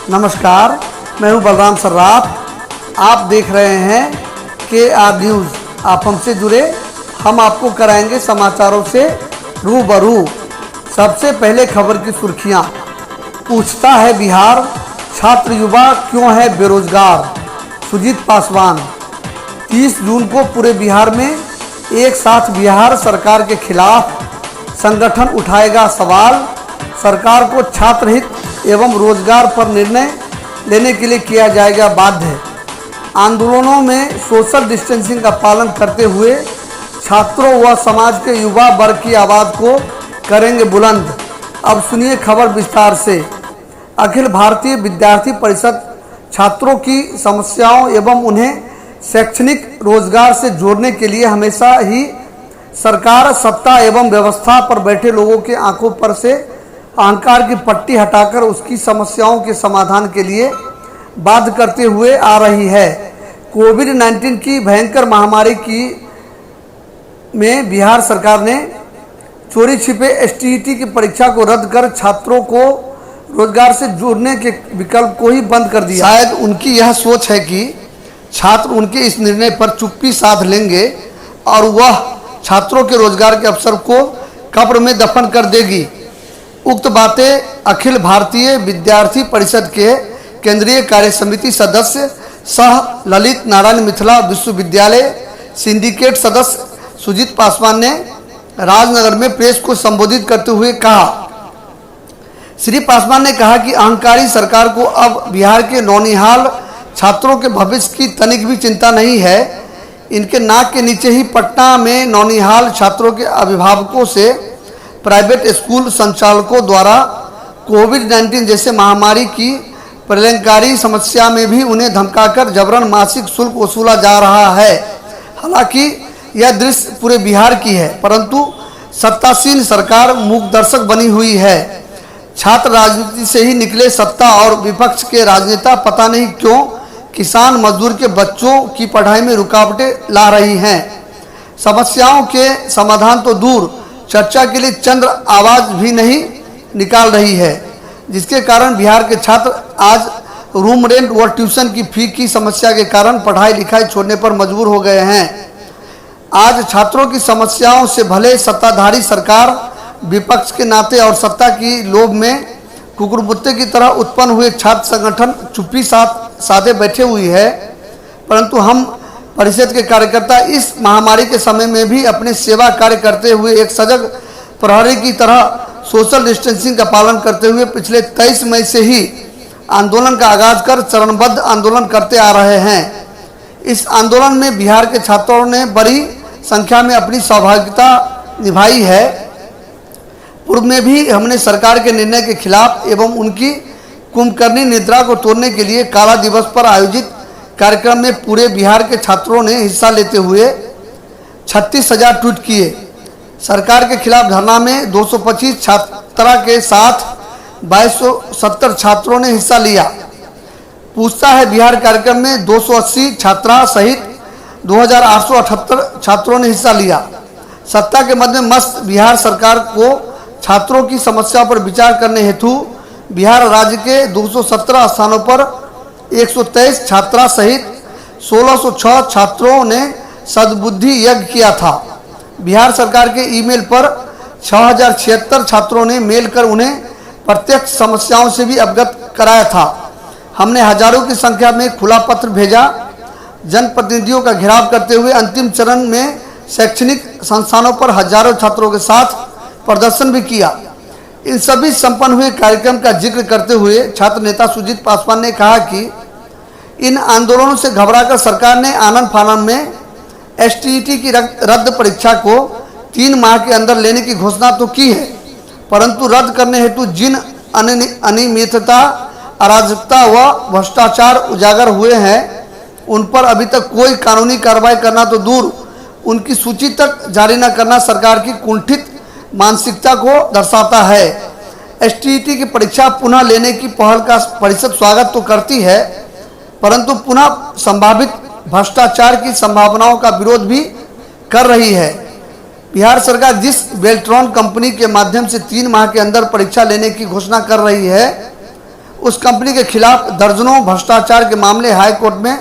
नमस्कार, मैं हूं बलराम सर्राफ। आप देख रहे हैं KR न्यूज़। आप हमसे जुड़े, हम आपको कराएंगे समाचारों से रूबरू। सबसे पहले खबर की सुर्खियां। पूछता है बिहार, छात्र युवा क्यों है बेरोजगार। सुजीत पासवान। 30 जून को पूरे बिहार में एक साथ बिहार सरकार के खिलाफ संगठन उठाएगा सवाल। सरकार को छात्र हित एवं रोजगार पर निर्णय लेने के लिए किया जाएगा बाध्य। आंदोलनों में सोशल डिस्टेंसिंग का पालन करते हुए छात्रों व समाज के युवा वर्ग की आवाज़ को करेंगे बुलंद। अब सुनिए खबर विस्तार से। अखिल भारतीय विद्यार्थी परिषद छात्रों की समस्याओं एवं उन्हें शैक्षणिक रोजगार से जोड़ने के लिए हमेशा ही सरकार, सत्ता एवं व्यवस्था पर बैठे लोगों के आंखों पर से अहंकार की पट्टी हटाकर उसकी समस्याओं के समाधान के लिए बाध्य करते हुए आ रही है। कोविड-19 की भयंकर महामारी में बिहार सरकार ने चोरी छिपे STET की परीक्षा को रद्द कर छात्रों को रोजगार से जोड़ने के विकल्प को ही बंद कर दिया। शायद उनकी यह सोच है कि छात्र उनके इस निर्णय पर चुप्पी साध लेंगे और वह छात्रों के रोजगार के अवसर को कब्र में दफन कर देगी। उक्त बातें अखिल भारतीय विद्यार्थी परिषद के केंद्रीय कार्य समिति सदस्य सह ललित नारायण मिथिला विश्वविद्यालय सिंडिकेट सदस्य सुजीत पासवान ने राजनगर में प्रेस को संबोधित करते हुए कहा। श्री पासवान ने कहा कि अहंकारी सरकार को अब बिहार के नौनिहाल छात्रों के भविष्य की तनिक भी चिंता नहीं है। इनके नाक के नीचे ही पटना में नौनिहाल छात्रों के अभिभावकों से प्राइवेट स्कूल संचालकों द्वारा कोविड-19 जैसे महामारी की प्रलयंकारी समस्या में भी उन्हें धमकाकर जबरन मासिक शुल्क वसूला जा रहा है। हालांकि यह दृश्य पूरे बिहार की है, परंतु सत्तासीन सरकार मूक दर्शक बनी हुई है। छात्र राजनीति से ही निकले सत्ता और विपक्ष के राजनेता पता नहीं क्यों किसान मजदूर के बच्चों की पढ़ाई में रुकावटें ला रही हैं। समस्याओं के समाधान तो दूर, चर्चा के लिए चंद्र आवाज भी नहीं निकाल रही है, जिसके कारण बिहार के छात्र आज रूम रेंट व ट्यूशन की फी की समस्या के कारण पढ़ाई लिखाई छोड़ने पर मजबूर हो गए हैं। आज छात्रों की समस्याओं से भले सत्ताधारी सरकार विपक्ष के नाते और सत्ता की लोभ में कुकुरमुत्ते की तरह उत्पन्न हुए छात्र संगठन चुप्पी साधे बैठे हुई है, परंतु हम परिषद के कार्यकर्ता इस महामारी के समय में भी अपने सेवा कार्य करते हुए एक सजग प्रहरी की तरह सोशल डिस्टेंसिंग का पालन करते हुए पिछले 23 मई से ही आंदोलन का आगाज कर चरणबद्ध आंदोलन करते आ रहे हैं। इस आंदोलन में बिहार के छात्रों ने बड़ी संख्या में अपनी सहभागिता निभाई है। पूर्व में भी हमने सरकार के निर्णय के खिलाफ एवं उनकी कुंभकर्णी निद्रा को तोड़ने के लिए काला दिवस पर आयोजित कार्यक्रम में पूरे बिहार के छात्रों ने हिस्सा लेते हुए 36,000 ट्वीट किए। सरकार के खिलाफ धरना में 225 छात्रा के साथ 2270 छात्रों ने हिस्सा लिया। पूछता है बिहार कार्यक्रम में 280 छात्रा सहित 2878 छात्रों ने हिस्सा लिया। सत्ता के मध्य में मस्त बिहार सरकार को छात्रों की समस्या पर विचार करने हेतु बिहार राज्य के 217 स्थानों पर 123 छात्रा सहित 1606 छात्रों ने सद्बुद्धि यज्ञ किया था। बिहार सरकार के ईमेल पर 6076 छात्रों ने मेल कर उन्हें प्रत्यक्ष समस्याओं से भी अवगत कराया था। हमने हजारों की संख्या में खुला पत्र भेजा। जनप्रतिनिधियों का घेराव करते हुए अंतिम चरण में शैक्षणिक संस्थानों पर हजारों छात्रों के साथ प्रदर्शन भी किया। इन सभी संपन्न हुए कार्यक्रम का जिक्र करते हुए छात्र नेता सुजीत पासवान ने कहा कि इन आंदोलनों से घबराकर सरकार ने आनन फानन में STET की रद्द परीक्षा को 3 माह के अंदर लेने की घोषणा तो की है, परंतु रद्द करने हेतु जिन अनियमितता, अराजकता व भ्रष्टाचार उजागर हुए हैं उन पर अभी तक कोई कानूनी कार्रवाई करना तो दूर, उनकी सूची तक जारी न करना सरकार की कुंठित मानसिकता को दर्शाता है। STET की परीक्षा पुनः लेने की पहल का परिषद स्वागत तो करती है, परंतु पुनः संभावित भ्रष्टाचार की संभावनाओं का विरोध भी कर रही है। बिहार सरकार जिस बेल्ट्रॉन कंपनी के माध्यम से 3 माह के अंदर परीक्षा लेने की घोषणा कर रही है, उस कंपनी के खिलाफ दर्जनों भ्रष्टाचार के मामले हाई कोर्ट में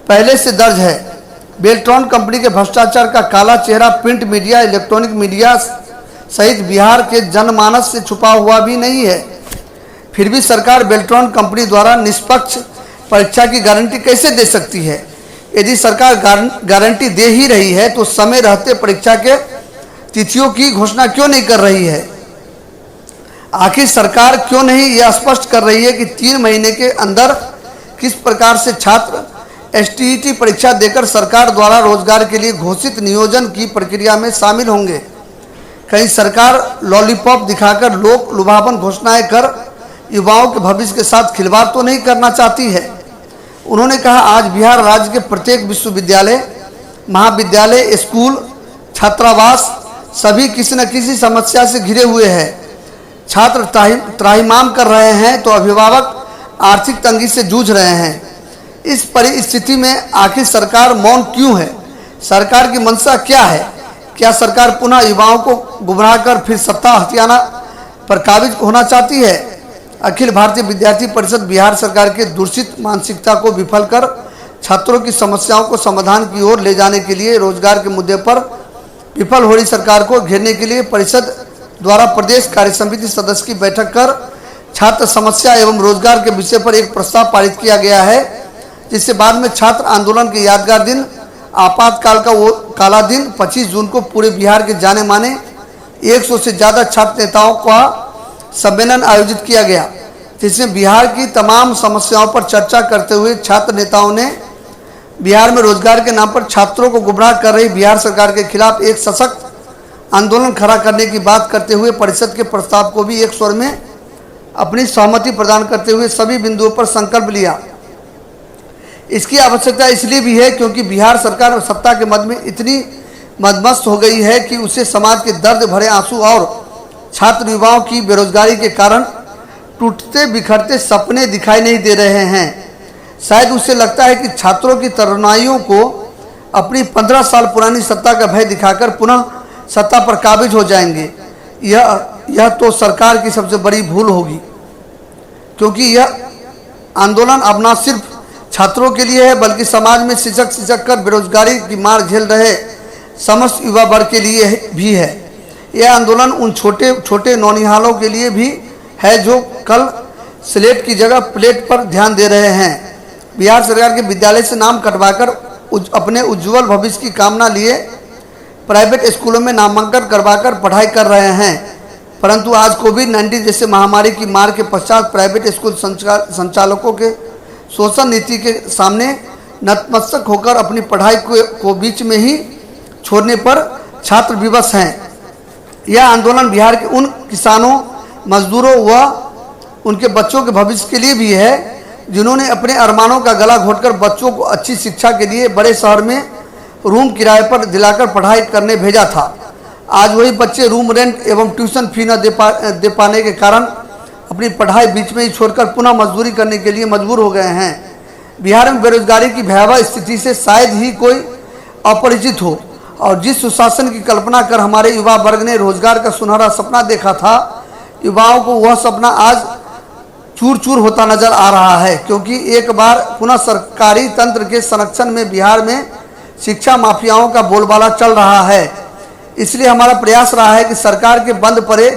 पहले से दर्ज है। बेल्ट्रॉन कंपनी के भ्रष्टाचार का काला चेहरा प्रिंट मीडिया, इलेक्ट्रॉनिक मीडिया सहित बिहार के जनमानस से छुपा हुआ भी नहीं है। फिर भी सरकार बेल्ट्रॉन कंपनी द्वारा निष्पक्ष परीक्षा की गारंटी कैसे दे सकती है? यदि सरकार गारंटी दे ही रही है तो समय रहते परीक्षा के तिथियों की घोषणा क्यों नहीं कर रही है? आखिर सरकार क्यों नहीं यह स्पष्ट कर रही है कि 3 महीने के अंदर किस प्रकार से छात्र एसटीईटी परीक्षा देकर सरकार द्वारा रोजगार के लिए घोषित नियोजन की प्रक्रिया में शामिल होंगे? कहीं सरकार लॉलीपॉप दिखाकर लोक लुभावन घोषणाएं कर युवाओं के भविष्य के साथ खिलवाड़ तो नहीं करना चाहती है? उन्होंने कहा, आज बिहार राज्य के प्रत्येक विश्वविद्यालय, महाविद्यालय, स्कूल, छात्रावास सभी किसी न किसी समस्या से घिरे हुए हैं। छात्र त्राहिमाम कर रहे हैं तो अभिभावक आर्थिक तंगी से जूझ रहे हैं। इस परिस्थिति में आखिर सरकार मौन क्यों है? सरकार की मंशा क्या है? क्या सरकार पुनः युवाओं को गुमराह कर फिर सत्ता हथियाना पर काबिज होना चाहती है? अखिल भारतीय विद्यार्थी परिषद बिहार सरकार के दूषित मानसिकता को विफल कर छात्रों की समस्याओं को समाधान की ओर ले जाने के लिए रोजगार के मुद्दे पर विफल हो रही सरकार को घेरने के लिए परिषद द्वारा प्रदेश कार्य समिति सदस्य की बैठक कर छात्र समस्या एवं रोजगार के विषय पर एक प्रस्ताव पारित किया गया है, जिससे बाद में छात्र आंदोलन के यादगार दिन, आपातकाल का वो काला दिन 25 जून को पूरे बिहार के जाने माने 100 से ज़्यादा छात्र नेताओं का सम्मेलन आयोजित किया गया, जिसमें बिहार की तमाम समस्याओं पर चर्चा करते हुए छात्र नेताओं ने बिहार में रोजगार के नाम पर छात्रों को गुमराह कर रही बिहार सरकार के खिलाफ एक सशक्त आंदोलन खड़ा करने की बात करते हुए परिषद के प्रस्ताव को भी एक स्वर में अपनी सहमति प्रदान करते हुए सभी बिंदुओं पर संकल्प लिया। इसकी आवश्यकता इसलिए भी है क्योंकि बिहार सरकार सत्ता के मद में इतनी मदमस्त हो गई है कि उसे समाज के दर्द भरे आंसू और छात्र युवाओं की बेरोजगारी के कारण टूटते बिखरते सपने दिखाई नहीं दे रहे हैं। शायद उसे लगता है कि छात्रों की तरुणाइयों को अपनी 15 साल पुरानी सत्ता का भय दिखाकर पुनः सत्ता पर काबिज हो जाएंगे। यह तो सरकार की सबसे बड़ी भूल होगी, क्योंकि यह आंदोलन अब न सिर्फ छात्रों के लिए है बल्कि समाज में सिसक कर बेरोजगारी की मार झेल रहे समस्त युवा वर्ग के लिए भी है। यह आंदोलन उन छोटे छोटे नौनिहालों के लिए भी है जो कल स्लेट की जगह प्लेट पर ध्यान दे रहे हैं। बिहार सरकार के विद्यालय से नाम कटवाकर अपने उज्जवल भविष्य की कामना लिए प्राइवेट स्कूलों में नामांकन करवाकर पढ़ाई कर रहे हैं, परंतु आज कोविड-19 जैसे महामारी की मार के पश्चात प्राइवेट स्कूल संचालकों के शोषण नीति के सामने नतमस्तक होकर अपनी पढ़ाई को बीच में ही छोड़ने पर छात्र विवश हैं। यह आंदोलन बिहार के उन किसानों, मजदूरों व उनके बच्चों के भविष्य के लिए भी है जिन्होंने अपने अरमानों का गला घोटकर बच्चों को अच्छी शिक्षा के लिए बड़े शहर में रूम किराए पर दिलाकर पढ़ाई करने भेजा था। आज वही बच्चे रूम रेंट एवं ट्यूशन फी न दे पाने के कारण अपनी पढ़ाई बीच में ही छोड़कर पुनः मजदूरी करने के लिए मजबूर हो गए हैं। बिहार में बेरोजगारी की भयावह स्थिति से शायद ही कोई अपरिचित हो, और जिस सुशासन की कल्पना कर हमारे युवा वर्ग ने रोजगार का सुनहरा सपना देखा था, युवाओं को वह सपना आज चूर चूर होता नजर आ रहा है, क्योंकि एक बार पुनः सरकारी तंत्र के संरक्षण में बिहार में शिक्षा माफियाओं का बोलबाला चल रहा है। इसलिए हमारा प्रयास रहा है कि सरकार के बंद पड़े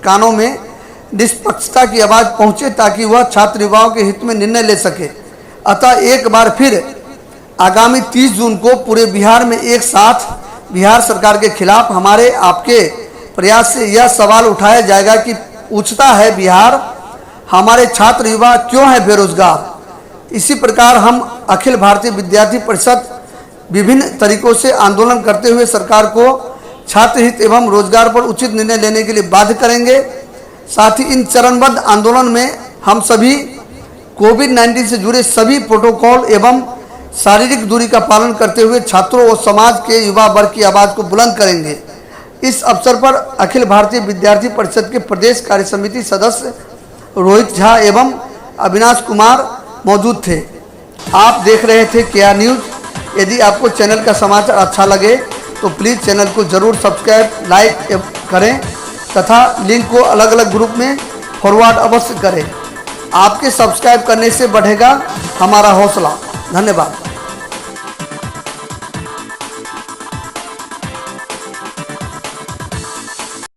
कानों में निष्पक्षता की आवाज़ पहुंचे ताकि वह छात्र युवाओं के हित में निर्णय ले सके। अतः एक बार फिर आगामी 30 जून को पूरे बिहार में एक साथ बिहार सरकार के खिलाफ हमारे आपके प्रयास से यह सवाल उठाया जाएगा कि पूछता है बिहार, हमारे छात्र युवा क्यों हैं बेरोजगार। इसी प्रकार हम अखिल भारतीय विद्यार्थी परिषद विभिन्न तरीकों से आंदोलन करते हुए सरकार को छात्र हित एवं रोजगार पर उचित निर्णय लेने के लिए बाध्य करेंगे। साथ ही इन चरणबद्ध आंदोलन में हम सभी कोविड-19 से जुड़े सभी प्रोटोकॉल एवं शारीरिक दूरी का पालन करते हुए छात्रों और समाज के युवा वर्ग की आवाज़ को बुलंद करेंगे। इस अवसर पर अखिल भारतीय विद्यार्थी परिषद के प्रदेश कार्य समिति सदस्य रोहित झा एवं अविनाश कुमार मौजूद थे। आप देख रहे थे KR न्यूज़। यदि आपको चैनल का समाचार अच्छा लगे तो प्लीज़ चैनल को ज़रूर सब्सक्राइब, लाइक करें तथा लिंक को अलग अलग ग्रुप में फॉरवर्ड अवश्य करें। आपके सब्सक्राइब करने से बढ़ेगा हमारा हौसला। धन्यवाद।